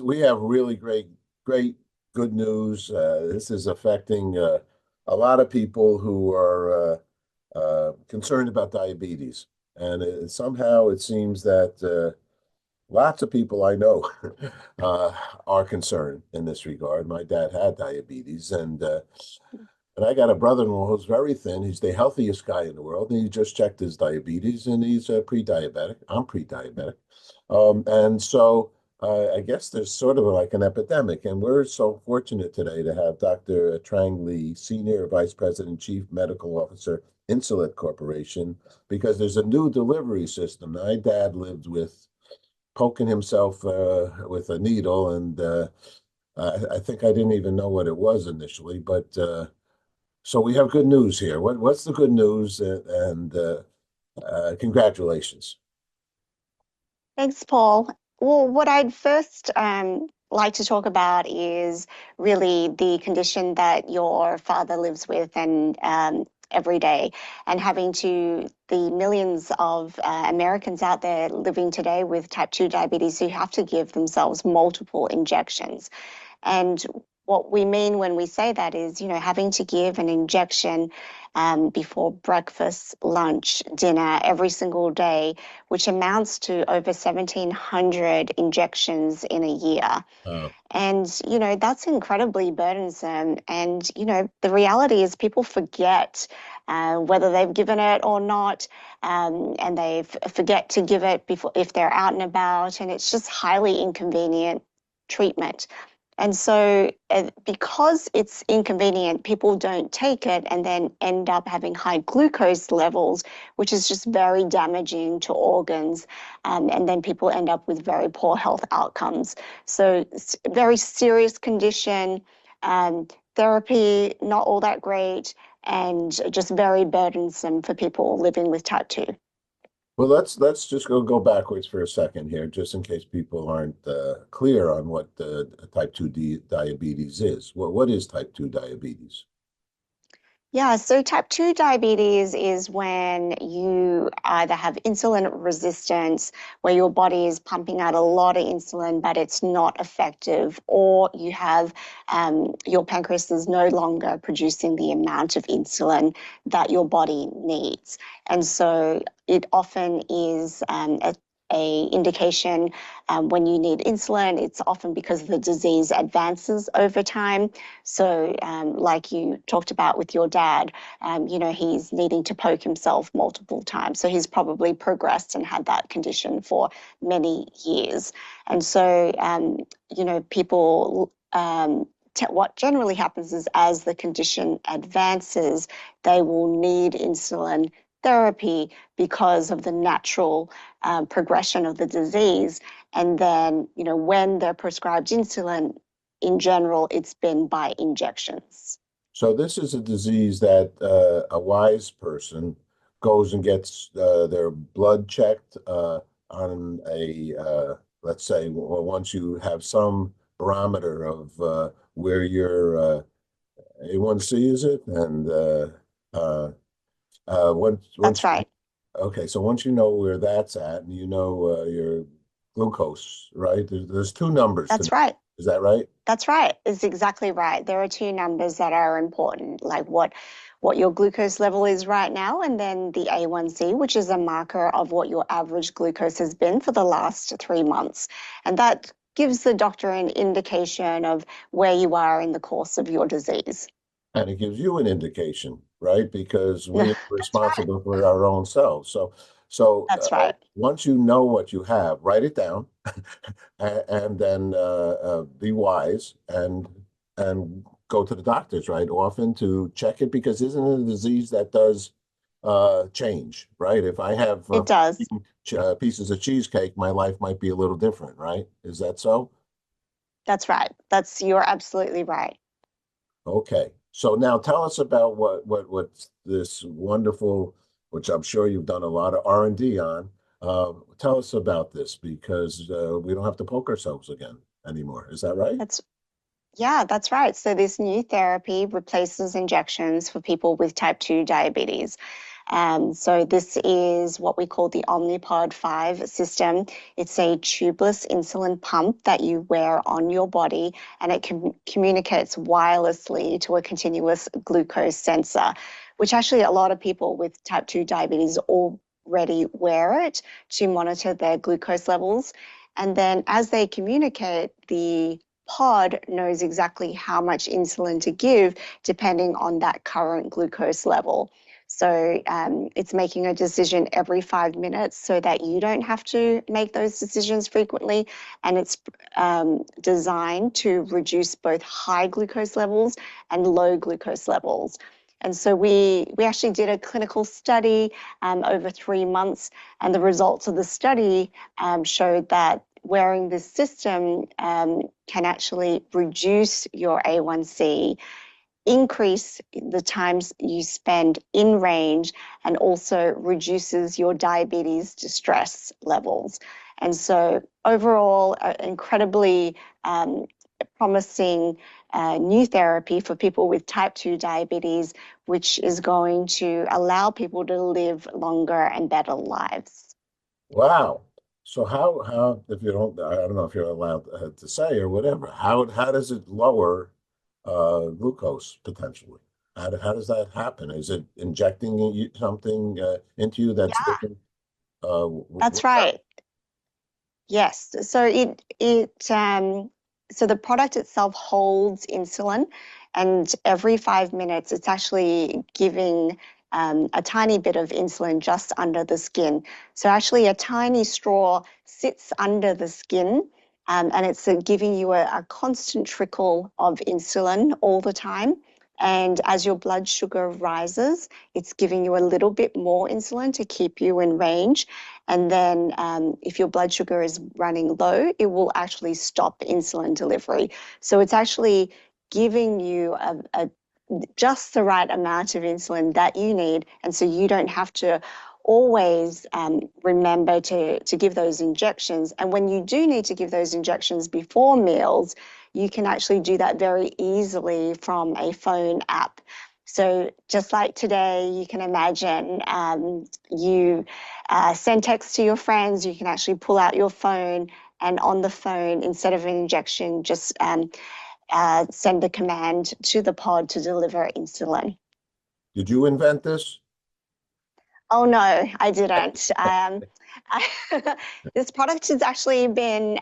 we have really great, good news. This is affecting a lot of people who are concerned about diabetes. And somehow it seems that lots of people I know uh, are concerned in this regard. My dad had diabetes, and I got a brother-in-law who's very thin. He's the healthiest guy in the world, and he just checked his diabetes, and he's pre-diabetic. I'm pre-diabetic, and so I guess there's sort of like an epidemic, and we're so fortunate today to have Dr. Trang Lee, Senior Vice President, Chief Medical Officer, Insulet Corporation, because there's a new delivery system. My dad lived with poking himself with a needle, and I think I didn't even know what it was initially, but so we have good news here. What's the good news? And congratulations. Thanks, Paul. Well, what I'd first like to talk about is really the condition that your father lives with and every day, and having to the millions of Americans out there living today with type 2 diabetes who have to give themselves multiple injections. And what we mean when we say that is, having to give an injection before breakfast, lunch, dinner every single day, which amounts to over 1,700 injections in a year. Oh, And, that's incredibly burdensome. And, the reality is people forget whether they've given it or not, and they forget to give it before if they're out and about. And it's just highly inconvenient treatment. And so, because it's inconvenient, people don't take it and then end up having high glucose levels, which is just very damaging to organs. And then people end up with very poor health outcomes. So, it's a very serious condition, therapy, not all that great, and just very burdensome for people living with type 2. well, let's just go backwards for a second here, just in case people aren't clear on what type 2 diabetes is. What is type 2 diabetes? Yeah, so type 2 diabetes is when you either have insulin resistance, where your body is pumping out a lot of insulin, but it's not effective, or you have your pancreas is no longer producing the amount of insulin that your body needs. And so it often is a indication when you need insulin. It's often because the disease advances over time. So, like you talked about with your dad, he's needing to poke himself multiple times. So he's probably progressed and had that condition for many years. And so, people. What generally happens is as the condition advances, they will need insulin therapy because of the natural progression of the disease. And then, when they're prescribed insulin, in general, it's been by injections. So this is a disease that a wise person goes and gets their blood checked on let's say, well, once you have some barometer of where your A1C is it, and uh, once That's right. okay, so once you know where that's at, and you know your glucose, right? There's two numbers to know. That's right. Is that right? That's right. It's exactly right. There are two numbers that are important, like what your glucose level is right now, and then the A1C, which is a marker of what your average glucose has been for the last 3 months. And that gives the doctor an indication of where you are in the course of your disease. And it gives you an indication, right? Because we are That's right. responsible for our own selves. So That's right. once you know what you have, write it down, and then be wise and go to the doctors, right? Often to check it because isn't it a disease that does change, right? If I have It does. pieces of cheesecake, my life might be a little different, right? Is that so? That's right. You're absolutely right. Okay. So now tell us about what's this wonderful, which I'm sure you've done a lot of R&D on. Tell us about this because we don't have to poke ourselves again anymore. Is that right? That's Yeah, that's right. So this new therapy replaces injections for people with type 2 diabetes. So this is what we call the Omnipod 5 system. It's a tubeless insulin pump that you wear on your body, and it communicates wirelessly to a continuous glucose sensor, which actually a lot of people with type 2 diabetes already wear it to monitor their glucose levels. And then as they communicate, the pod knows exactly how much insulin to give depending on that current glucose level. So it's making a decision every 5 minutes so that you don't have to make those decisions frequently. And it's designed to reduce both high glucose levels and low glucose levels. And so we actually did a clinical study over 3 months, and the results of the study showed that wearing this system can actually reduce your A1C, increase the times you spend in range, and also reduces your diabetes distress levels. And so overall, incredibly promising new therapy for people with type 2 diabetes, which is going to allow people to live longer and better lives. Wow. So how if you don't I don't know if you're allowed to say or whatever, how does it lower glucose potentially? How does that happen? Is it injecting something into you that's Yeah, different? that's What's that? right. Yes. So the product itself holds insulin, and every 5 minutes, it's actually giving a tiny bit of insulin just under the skin. So actually, a tiny straw sits under the skin, and it's giving you a constant trickle of insulin all the time. And as your blood sugar rises, it's giving you a little bit more insulin to keep you in range. And then if your blood sugar is running low, it will actually stop insulin delivery. So it's actually giving you just the right amount of insulin that you need. And so you don't have to always remember to give those injections. And when you do need to give those injections before meals, you can actually do that very easily from a phone app. So just like today, you can imagine you send text to your friends, you can actually pull out your phone, and on the phone, instead of an injection, just send a command to the pod to deliver insulin. Did you invent this? Oh no, I didn't. This product has actually been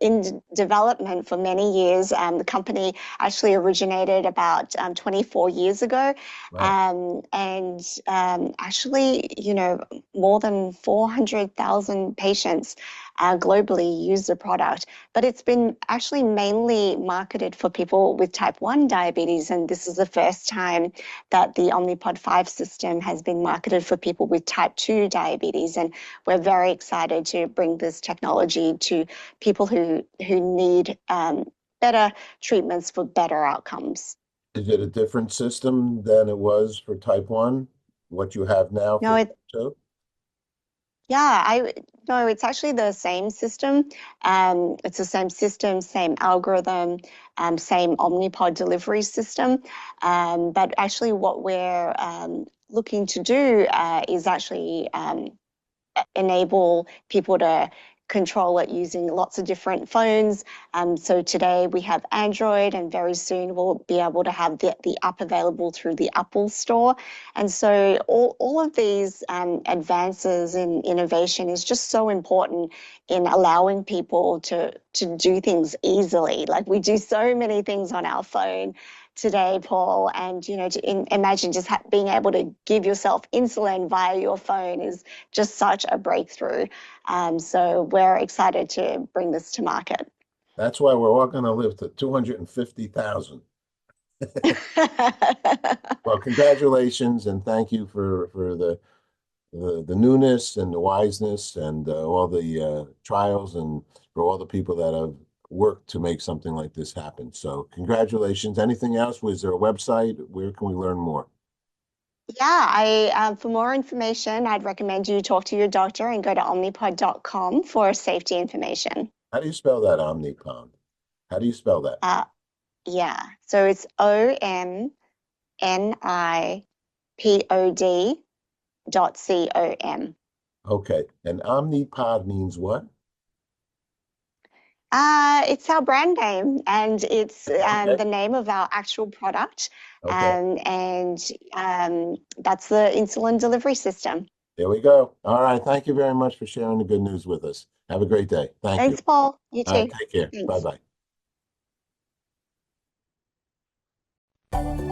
in development for many years. The company actually originated about 24 years ago, Wow. and actually, more than 400,000 patients globally use the product. But it's been actually mainly marketed for people with type 1 diabetes, and this is the first time that the Omnipod 5 system has been marketed for people with type 2 diabetes. And we're very excited to bring this technology to people who need better treatments for better outcomes. Is it a different system than it was for type 1? What you have now No, for type 2? yeah, I no, it's actually the same system. It's the same system, same algorithm, same Omnipod delivery system. But actually, what we're looking to do is actually enable people to control it using lots of different phones. So today we have Android, and very soon we'll be able to have the app available through the Apple Store. And so all of these advances in innovation is just so important in allowing people to do things easily. Like we do so many things on our phone today, Paul, and imagine just being able to give yourself insulin via your phone is just such a breakthrough. So we're excited to bring this to market. That's why we're all going to live to 250,000. Well, congratulations and thank you for the newness and the wiseness and all the trials and for all the people that have worked to make something like this happen. So congratulations. Anything else? Was there a website? Where can we learn more? Yeah, for more information, I'd recommend you talk to your doctor and go to omnipod.com for safety information. How do you spell that, Omnipod? How do you spell that? Uh, yeah, so it's OMNIPOD. .com. And omnipod means what? It's our brand name, and it's Okay. the name of our actual product, Okay. and that's the insulin delivery system. There we go. All right. Thank you very much for sharing the good news with us. Have a great day. Thank you. Thanks, Paul. You All right. too. Take care. Thanks. Bye-bye.